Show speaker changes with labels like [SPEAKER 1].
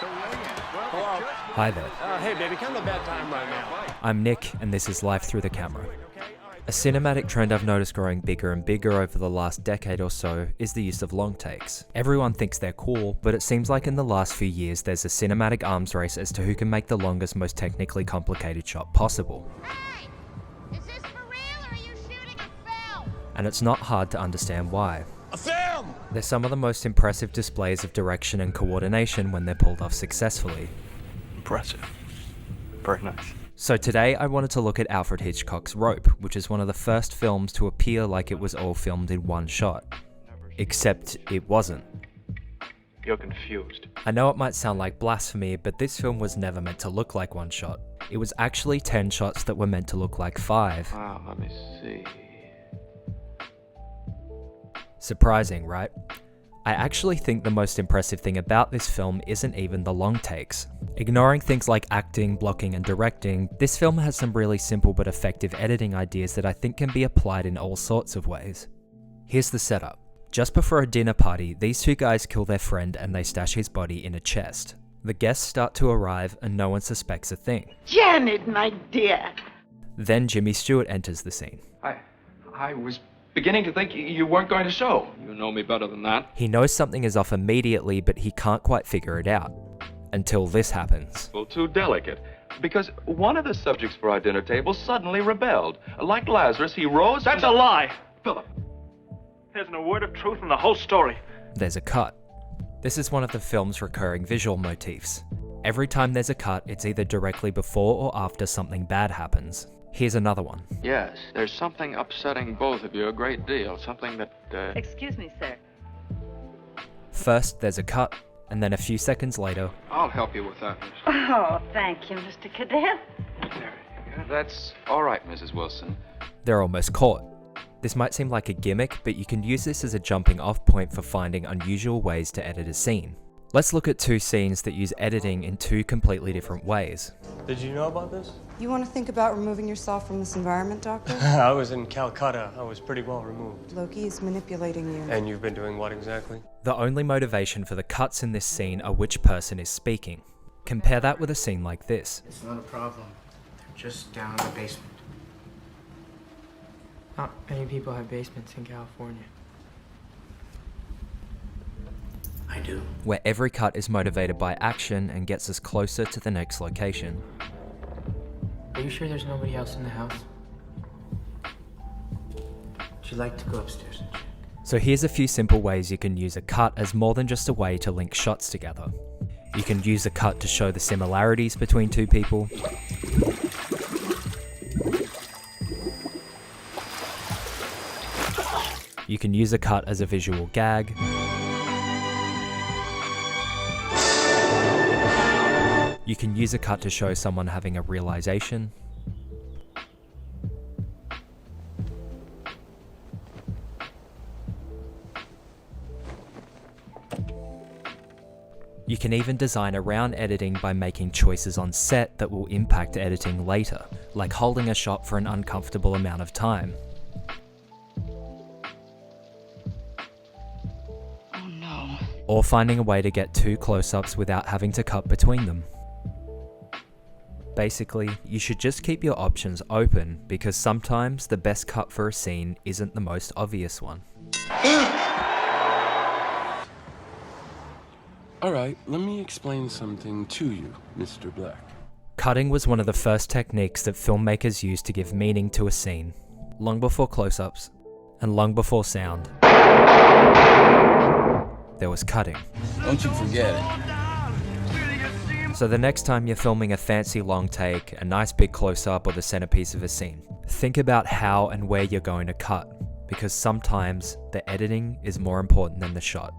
[SPEAKER 1] Hi there.
[SPEAKER 2] Hey baby, kind of a bad time right now.
[SPEAKER 1] I'm Nick, and this is Life Through the Camera. A cinematic trend I've noticed growing bigger and bigger over the last decade or so is the use of long takes. Everyone thinks they're cool, but it seems like in the last few years there's a cinematic arms race as to who can make the longest, most technically complicated shot possible.
[SPEAKER 3] Hey! Is this for real or are you shooting a film?
[SPEAKER 1] And it's not hard to understand why.
[SPEAKER 2] A film!
[SPEAKER 1] They're some of the most impressive displays of direction and coordination when they're pulled off successfully.
[SPEAKER 4] Impressive. Very nice.
[SPEAKER 1] So today I wanted to look at Alfred Hitchcock's Rope, which is one of the first films to appear like it was all filmed in one shot. Except it wasn't.
[SPEAKER 4] You're confused.
[SPEAKER 1] I know it might sound like blasphemy, but this film was never meant to look like one shot. It was actually 10 shots that were meant to look like 5.
[SPEAKER 4] Wow, let me see.
[SPEAKER 1] Surprising, right? I actually think the most impressive thing about this film isn't even the long takes. Ignoring things like acting, blocking, and directing, this film has some really simple but effective editing ideas that I think can be applied in all sorts of ways. Here's the setup. Just before a dinner party, these two guys kill their friend and they stash his body in a chest. The guests start to arrive and no one suspects a thing.
[SPEAKER 5] Janet, my dear.
[SPEAKER 1] Then Jimmy Stewart enters the scene.
[SPEAKER 4] I was beginning to think you weren't going to show. You know me better than that.
[SPEAKER 1] He knows something is off immediately, but he can't quite figure it out. Until this happens.
[SPEAKER 6] Well, too delicate. Because one of the subjects for our dinner table suddenly rebelled. Like Lazarus, he rose...
[SPEAKER 7] That's a lie! Philip, there's no word of truth in the whole story.
[SPEAKER 1] There's a cut. This is one of the film's recurring visual motifs. Every time there's a cut, it's either directly before or after something bad happens. Here's another one.
[SPEAKER 4] Yes, there's something upsetting both of you a great deal. Something that,
[SPEAKER 5] Excuse me, sir.
[SPEAKER 1] First, there's a cut, and then a few seconds later,
[SPEAKER 4] I'll help you with that, Miss.
[SPEAKER 5] Oh, thank you, Mr. Cadet.
[SPEAKER 4] That's all right, Mrs. Wilson.
[SPEAKER 1] they're almost caught. This might seem like a gimmick, but you can use this as a jumping off point for finding unusual ways to edit a scene. Let's look at two scenes that use editing in two completely different ways.
[SPEAKER 8] Did you know about this?
[SPEAKER 9] You want to think about removing yourself from this environment, Doctor?
[SPEAKER 8] I was in Calcutta. I was pretty well removed.
[SPEAKER 9] Loki is manipulating you.
[SPEAKER 8] And you've been doing what exactly?
[SPEAKER 1] The only motivation for the cuts in this scene are which person is speaking. Compare that with a scene like this.
[SPEAKER 10] It's not a problem. They're just down in the basement.
[SPEAKER 11] Not many people have basements in California.
[SPEAKER 10] I do.
[SPEAKER 1] Where every cut is motivated by action and gets us closer to the next location.
[SPEAKER 11] Are you sure there's nobody else in the house?
[SPEAKER 10] Would you like to go upstairs and check?
[SPEAKER 1] So here's a few simple ways you can use a cut as more than just a way to link shots together. You can use a cut to show the similarities between two people. You can use a cut as a visual gag. You can use a cut to show someone having a realization. You can even design around editing by making choices on set that will impact editing later, like holding a shot for an uncomfortable amount of time.
[SPEAKER 5] Oh no.
[SPEAKER 1] Or finding a way to get two close-ups without having to cut between them. Basically, you should just keep your options open because sometimes the best cut for a scene isn't the most obvious one.
[SPEAKER 12] Alright, let me explain something to you, Mr. Black.
[SPEAKER 1] Cutting was one of the first techniques that filmmakers used to give meaning to a scene, long before close-ups, and long before sound. There was cutting.
[SPEAKER 12] Don't you forget it.
[SPEAKER 1] So the next time you're filming a fancy long take, a nice big close-up, or the centerpiece of a scene, think about how and where you're going to cut, because sometimes the editing is more important than the shot.